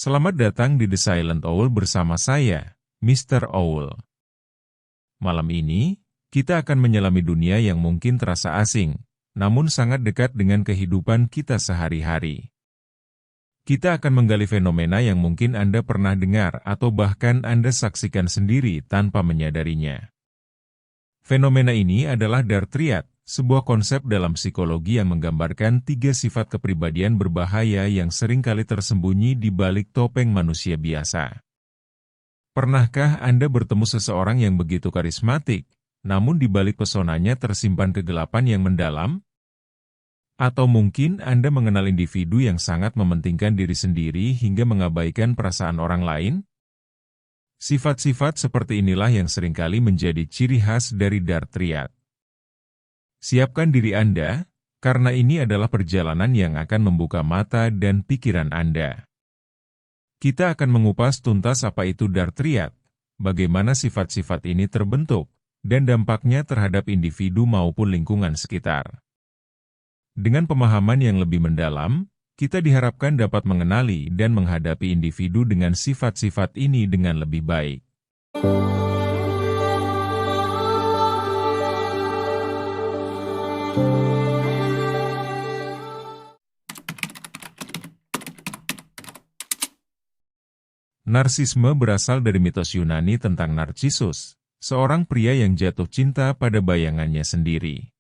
Selamat datang di The Silent Owl bersama saya, Mr. Owl. Malam ini, kita akan menyelami dunia yang mungkin terasa asing, namun sangat dekat dengan kehidupan kita sehari-hari. Kita akan menggali fenomena yang mungkin Anda pernah dengar atau bahkan Anda saksikan sendiri tanpa menyadarinya. Fenomena ini adalah Dark Triad, sebuah konsep dalam psikologi yang menggambarkan 3 sifat kepribadian berbahaya yang seringkali tersembunyi di balik topeng manusia biasa. Pernahkah Anda bertemu seseorang yang begitu karismatik, namun di balik pesonanya tersimpan kegelapan yang mendalam? Atau mungkin Anda mengenal individu yang sangat mementingkan diri sendiri hingga mengabaikan perasaan orang lain? Sifat-sifat seperti inilah yang seringkali menjadi ciri khas dari Dark Triad. Siapkan diri Anda, karena ini adalah perjalanan yang akan membuka mata dan pikiran Anda. Kita akan mengupas tuntas apa itu Dark Triad, bagaimana sifat-sifat ini terbentuk, dan dampaknya terhadap individu maupun lingkungan sekitar. Dengan pemahaman yang lebih mendalam, kita diharapkan dapat mengenali dan menghadapi individu dengan sifat-sifat ini dengan lebih baik. Narsisme berasal dari mitos Yunani tentang Narcissus, seorang pria yang jatuh cinta pada bayangannya sendiri.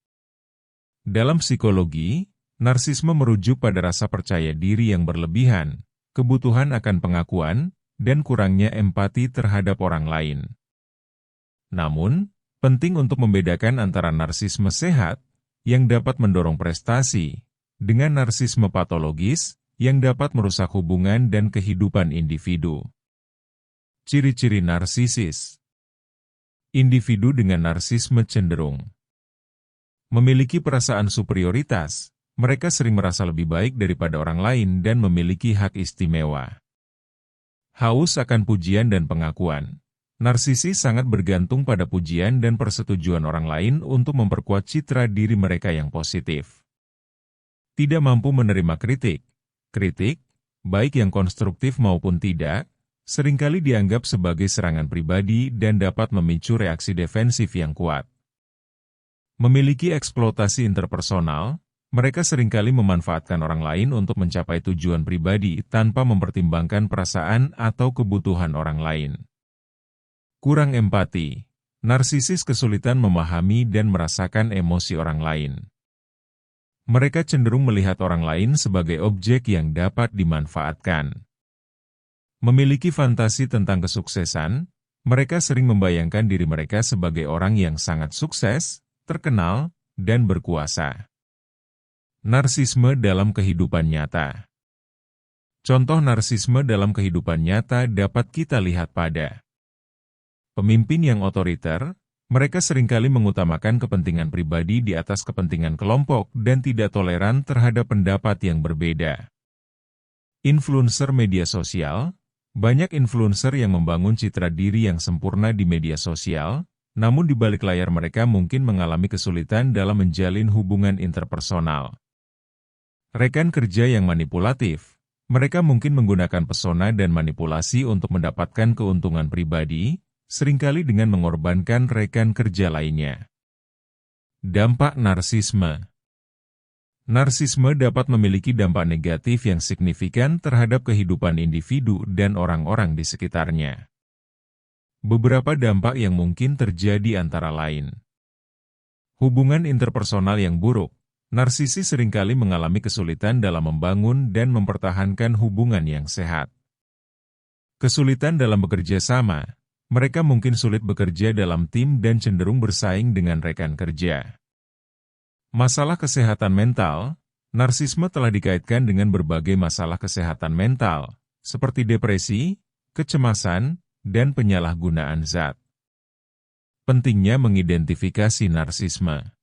Dalam psikologi, narsisme merujuk pada rasa percaya diri yang berlebihan, kebutuhan akan pengakuan, dan kurangnya empati terhadap orang lain. Namun, penting untuk membedakan antara narsisme sehat, yang dapat mendorong prestasi, dengan narsisme patologis, yang dapat merusak hubungan dan kehidupan individu. Ciri-ciri narsisis. Individu dengan narsisme cenderung memiliki perasaan superioritas. Mereka sering merasa lebih baik daripada orang lain dan memiliki hak istimewa. Haus akan pujian dan pengakuan. Narsisis sangat bergantung pada pujian dan persetujuan orang lain untuk memperkuat citra diri mereka yang positif. Tidak mampu menerima kritik. Kritik, baik yang konstruktif maupun tidak, seringkali dianggap sebagai serangan pribadi dan dapat memicu reaksi defensif yang kuat. Memiliki eksploitasi interpersonal, mereka seringkali memanfaatkan orang lain untuk mencapai tujuan pribadi tanpa mempertimbangkan perasaan atau kebutuhan orang lain. Kurang empati. Narsisis kesulitan memahami dan merasakan emosi orang lain. Mereka cenderung melihat orang lain sebagai objek yang dapat dimanfaatkan. Memiliki fantasi tentang kesuksesan, mereka sering membayangkan diri mereka sebagai orang yang sangat sukses, terkenal, dan berkuasa. Narsisme dalam kehidupan nyata. Contoh narsisme dalam kehidupan nyata dapat kita lihat pada pemimpin yang otoriter. Mereka seringkali mengutamakan kepentingan pribadi di atas kepentingan kelompok dan tidak toleran terhadap pendapat yang berbeda. Influencer media sosial. Banyak influencer yang membangun citra diri yang sempurna di media sosial, namun di balik layar mereka mungkin mengalami kesulitan dalam menjalin hubungan interpersonal. Rekan kerja yang manipulatif. Mereka mungkin menggunakan pesona dan manipulasi untuk mendapatkan keuntungan pribadi, seringkali dengan mengorbankan rekan kerja lainnya. Dampak narsisme. Narsisme dapat memiliki dampak negatif yang signifikan terhadap kehidupan individu dan orang-orang di sekitarnya. Beberapa dampak yang mungkin terjadi antara lain. Hubungan interpersonal yang buruk. Narsisi seringkali mengalami kesulitan dalam membangun dan mempertahankan hubungan yang sehat. Kesulitan dalam bekerja sama. Mereka mungkin sulit bekerja dalam tim dan cenderung bersaing dengan rekan kerja. Masalah kesehatan mental. Narsisme telah dikaitkan dengan berbagai masalah kesehatan mental, seperti depresi, kecemasan, dan penyalahgunaan zat. Pentingnya mengidentifikasi narsisme.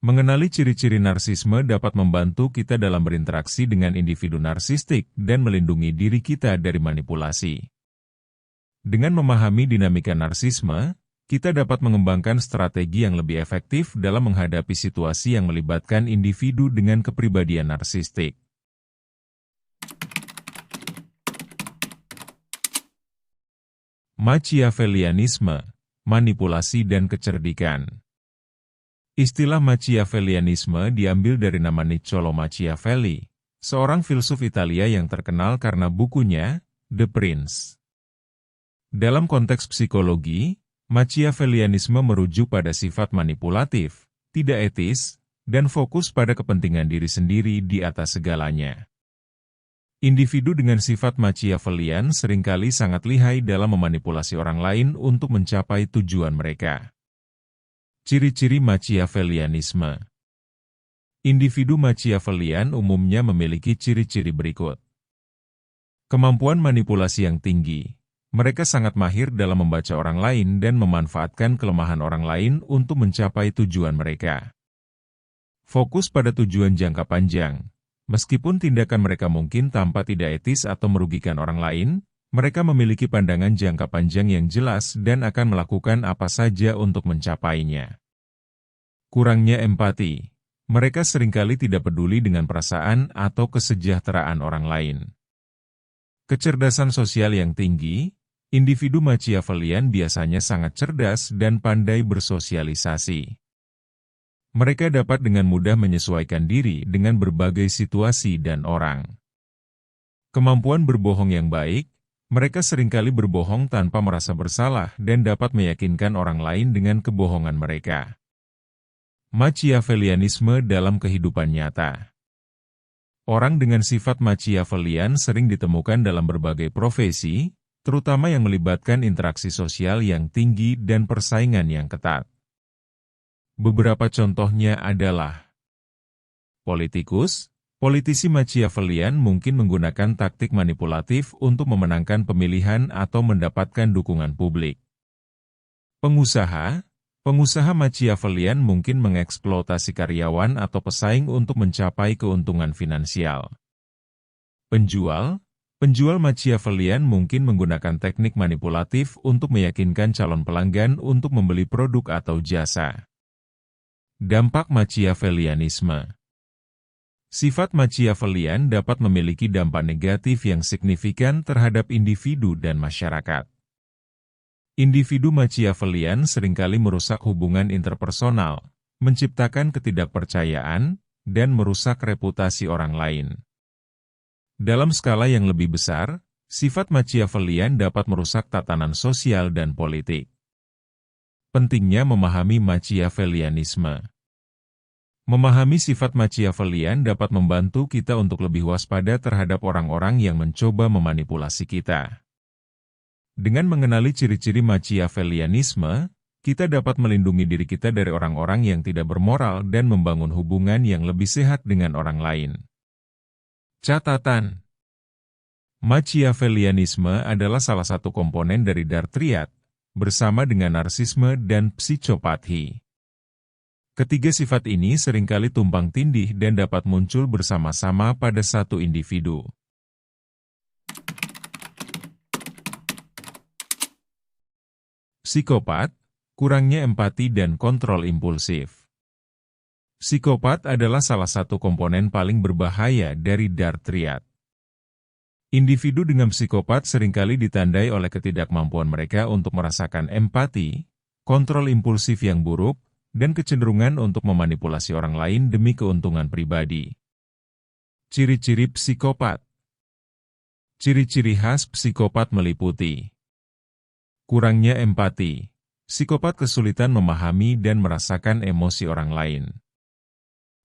Mengenali ciri-ciri narsisme dapat membantu kita dalam berinteraksi dengan individu narsistik dan melindungi diri kita dari manipulasi. Dengan memahami dinamika narsisme, kita dapat mengembangkan strategi yang lebih efektif dalam menghadapi situasi yang melibatkan individu dengan kepribadian narsistik. Machiavellianisme, manipulasi dan kecerdikan. Istilah Machiavellianisme diambil dari nama Niccolò Machiavelli, seorang filsuf Italia yang terkenal karena bukunya, The Prince. Dalam konteks psikologi, Machiavellianisme merujuk pada sifat manipulatif, tidak etis, dan fokus pada kepentingan diri sendiri di atas segalanya. Individu dengan sifat Machiavellian seringkali sangat lihai dalam memanipulasi orang lain untuk mencapai tujuan mereka. Ciri-ciri Machiavellianisme. Individu Machiavellian umumnya memiliki ciri-ciri berikut. Kemampuan manipulasi yang tinggi. Mereka sangat mahir dalam membaca orang lain dan memanfaatkan kelemahan orang lain untuk mencapai tujuan mereka. Fokus pada tujuan jangka panjang. Meskipun tindakan mereka mungkin tampak tidak etis atau merugikan orang lain, mereka memiliki pandangan jangka panjang yang jelas dan akan melakukan apa saja untuk mencapainya. Kurangnya empati. Mereka seringkali tidak peduli dengan perasaan atau kesejahteraan orang lain. Kecerdasan sosial yang tinggi. Individu Machiavellian biasanya sangat cerdas dan pandai bersosialisasi. Mereka dapat dengan mudah menyesuaikan diri dengan berbagai situasi dan orang. Kemampuan berbohong yang baik. Mereka seringkali berbohong tanpa merasa bersalah dan dapat meyakinkan orang lain dengan kebohongan mereka. Machiavellianisme dalam kehidupan nyata. Orang dengan sifat Machiavellian sering ditemukan dalam berbagai profesi, terutama yang melibatkan interaksi sosial yang tinggi dan persaingan yang ketat. Beberapa contohnya adalah politikus. Politisi Machiavellian mungkin menggunakan taktik manipulatif untuk memenangkan pemilihan atau mendapatkan dukungan publik. Pengusaha Machiavellian mungkin mengeksploitasi karyawan atau pesaing untuk mencapai keuntungan finansial. Penjual Machiavellian mungkin menggunakan teknik manipulatif untuk meyakinkan calon pelanggan untuk membeli produk atau jasa. Dampak Machiavellianisme. Sifat Machiavellian dapat memiliki dampak negatif yang signifikan terhadap individu dan masyarakat. Individu Machiavellian seringkali merusak hubungan interpersonal, menciptakan ketidakpercayaan, dan merusak reputasi orang lain. Dalam skala yang lebih besar, sifat Machiavellian dapat merusak tatanan sosial dan politik. Pentingnya memahami Machiavellianisme. Memahami sifat Machiavellian dapat membantu kita untuk lebih waspada terhadap orang-orang yang mencoba memanipulasi kita. Dengan mengenali ciri-ciri Machiavellianisme, kita dapat melindungi diri kita dari orang-orang yang tidak bermoral dan membangun hubungan yang lebih sehat dengan orang lain. Catatan. Machiavellianisme adalah salah satu komponen dari Dark Triad, bersama dengan narsisme dan psikopathi. Ketiga sifat ini seringkali tumpang tindih dan dapat muncul bersama-sama pada satu individu. Psikopat, kurangnya empati dan kontrol impulsif. Psikopat adalah salah satu komponen paling berbahaya dari Dark Triad. Individu dengan psikopat seringkali ditandai oleh ketidakmampuan mereka untuk merasakan empati, kontrol impulsif yang buruk, dan kecenderungan untuk memanipulasi orang lain demi keuntungan pribadi. Ciri-ciri psikopat. Ciri-ciri khas psikopat meliputi kurangnya empati. Psikopat kesulitan memahami dan merasakan emosi orang lain.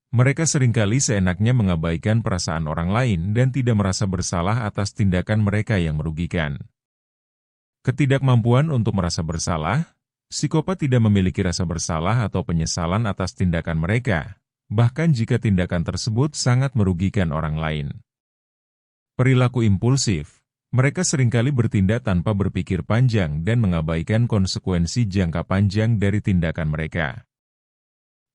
Mereka seringkali seenaknya mengabaikan perasaan orang lain dan tidak merasa bersalah atas tindakan mereka yang merugikan. Ketidakmampuan untuk merasa bersalah. Psikopat tidak memiliki rasa bersalah atau penyesalan atas tindakan mereka, bahkan jika tindakan tersebut sangat merugikan orang lain. Perilaku impulsif. Mereka seringkali bertindak tanpa berpikir panjang dan mengabaikan konsekuensi jangka panjang dari tindakan mereka.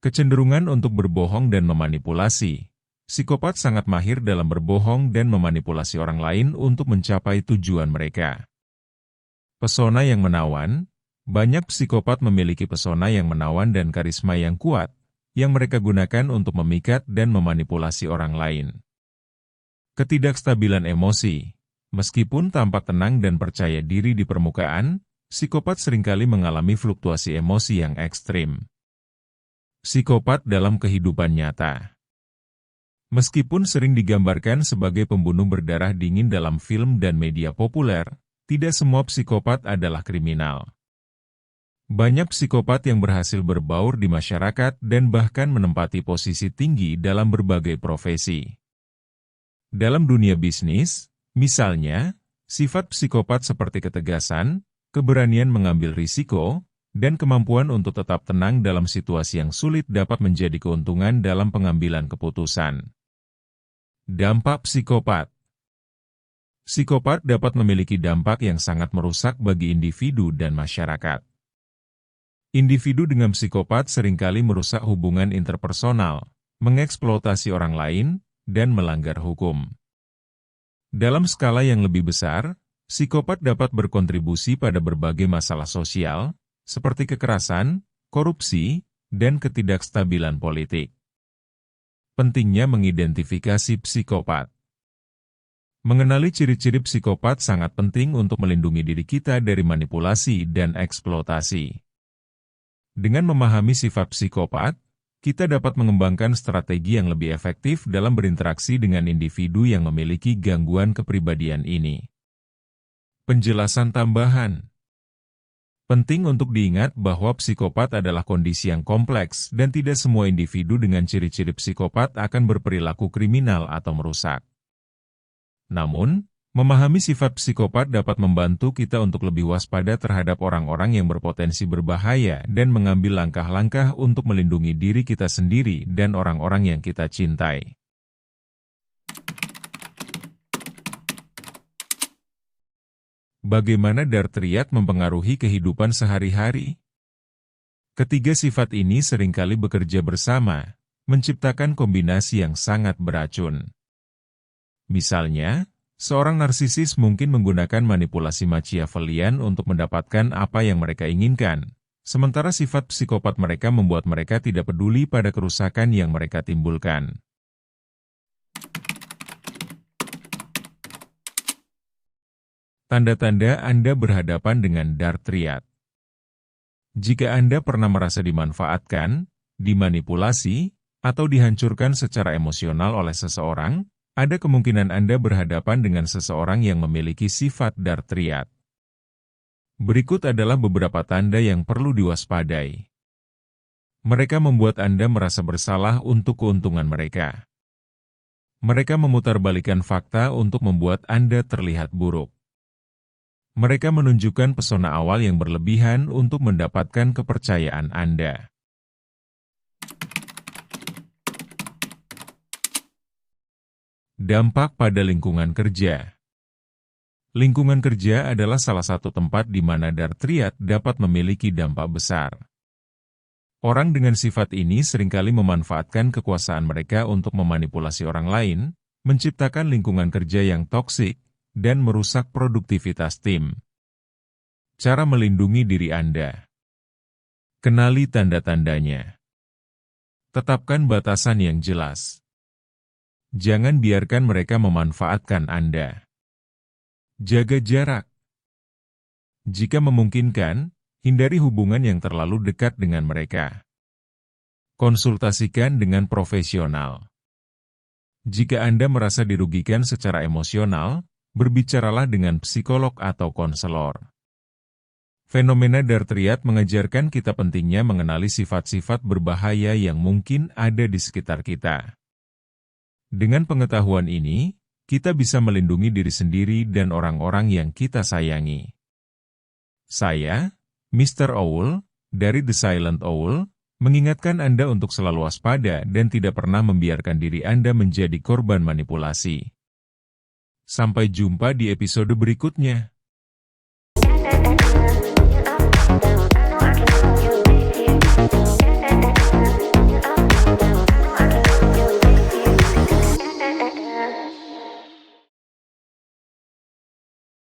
Kecenderungan untuk berbohong dan memanipulasi. Psikopat sangat mahir dalam berbohong dan memanipulasi orang lain untuk mencapai tujuan mereka. Pesona yang menawan. Banyak psikopat memiliki pesona yang menawan dan karisma yang kuat, yang mereka gunakan untuk memikat dan memanipulasi orang lain. Ketidakstabilan emosi. Meskipun tampak tenang dan percaya diri di permukaan, psikopat seringkali mengalami fluktuasi emosi yang ekstrim. Psikopat dalam kehidupan nyata. Meskipun sering digambarkan sebagai pembunuh berdarah dingin dalam film dan media populer, tidak semua psikopat adalah kriminal. Banyak psikopat yang berhasil berbaur di masyarakat dan bahkan menempati posisi tinggi dalam berbagai profesi. Dalam dunia bisnis, misalnya, sifat psikopat seperti ketegasan, keberanian mengambil risiko, dan kemampuan untuk tetap tenang dalam situasi yang sulit dapat menjadi keuntungan dalam pengambilan keputusan. Dampak psikopat. Psikopat dapat memiliki dampak yang sangat merusak bagi individu dan masyarakat. Individu dengan psikopat seringkali merusak hubungan interpersonal, mengeksploitasi orang lain, dan melanggar hukum. Dalam skala yang lebih besar, psikopat dapat berkontribusi pada berbagai masalah sosial, seperti kekerasan, korupsi, dan ketidakstabilan politik. Pentingnya mengidentifikasi psikopat. Mengenali ciri-ciri psikopat sangat penting untuk melindungi diri kita dari manipulasi dan eksploitasi. Dengan memahami sifat psikopat, kita dapat mengembangkan strategi yang lebih efektif dalam berinteraksi dengan individu yang memiliki gangguan kepribadian ini. Penjelasan tambahan. Penting untuk diingat bahwa psikopat adalah kondisi yang kompleks dan tidak semua individu dengan ciri-ciri psikopat akan berperilaku kriminal atau merusak. Namun, memahami sifat psikopat dapat membantu kita untuk lebih waspada terhadap orang-orang yang berpotensi berbahaya dan mengambil langkah-langkah untuk melindungi diri kita sendiri dan orang-orang yang kita cintai. Bagaimana dartriyat mempengaruhi kehidupan sehari-hari? Ketiga sifat ini seringkali bekerja bersama, menciptakan kombinasi yang sangat beracun. Misalnya, seorang narsisis mungkin menggunakan manipulasi Machiavellian untuk mendapatkan apa yang mereka inginkan, sementara sifat psikopat mereka membuat mereka tidak peduli pada kerusakan yang mereka timbulkan. Tanda-tanda Anda berhadapan dengan dartriyat. Jika Anda pernah merasa dimanfaatkan, dimanipulasi, atau dihancurkan secara emosional oleh seseorang, ada kemungkinan Anda berhadapan dengan seseorang yang memiliki sifat dartriyat. Berikut adalah beberapa tanda yang perlu diwaspadai. Mereka membuat Anda merasa bersalah untuk keuntungan mereka. Mereka memutarbalikkan fakta untuk membuat Anda terlihat buruk. Mereka menunjukkan pesona awal yang berlebihan untuk mendapatkan kepercayaan Anda. Dampak pada lingkungan kerja. Lingkungan kerja adalah salah satu tempat di mana dartriyat dapat memiliki dampak besar. Orang dengan sifat ini seringkali memanfaatkan kekuasaan mereka untuk memanipulasi orang lain, menciptakan lingkungan kerja yang toksik, dan merusak produktivitas tim. Cara melindungi diri Anda. Kenali tanda-tandanya. Tetapkan batasan yang jelas. Jangan biarkan mereka memanfaatkan Anda. Jaga jarak. Jika memungkinkan, hindari hubungan yang terlalu dekat dengan mereka. Konsultasikan dengan profesional. Jika Anda merasa dirugikan secara emosional, berbicaralah dengan psikolog atau konselor. Fenomena dartriyat mengajarkan kita pentingnya mengenali sifat-sifat berbahaya yang mungkin ada di sekitar kita. Dengan pengetahuan ini, kita bisa melindungi diri sendiri dan orang-orang yang kita sayangi. Saya, Mr. Owl, dari The Silent Owl, mengingatkan Anda untuk selalu waspada dan tidak pernah membiarkan diri Anda menjadi korban manipulasi. Sampai jumpa di episode berikutnya.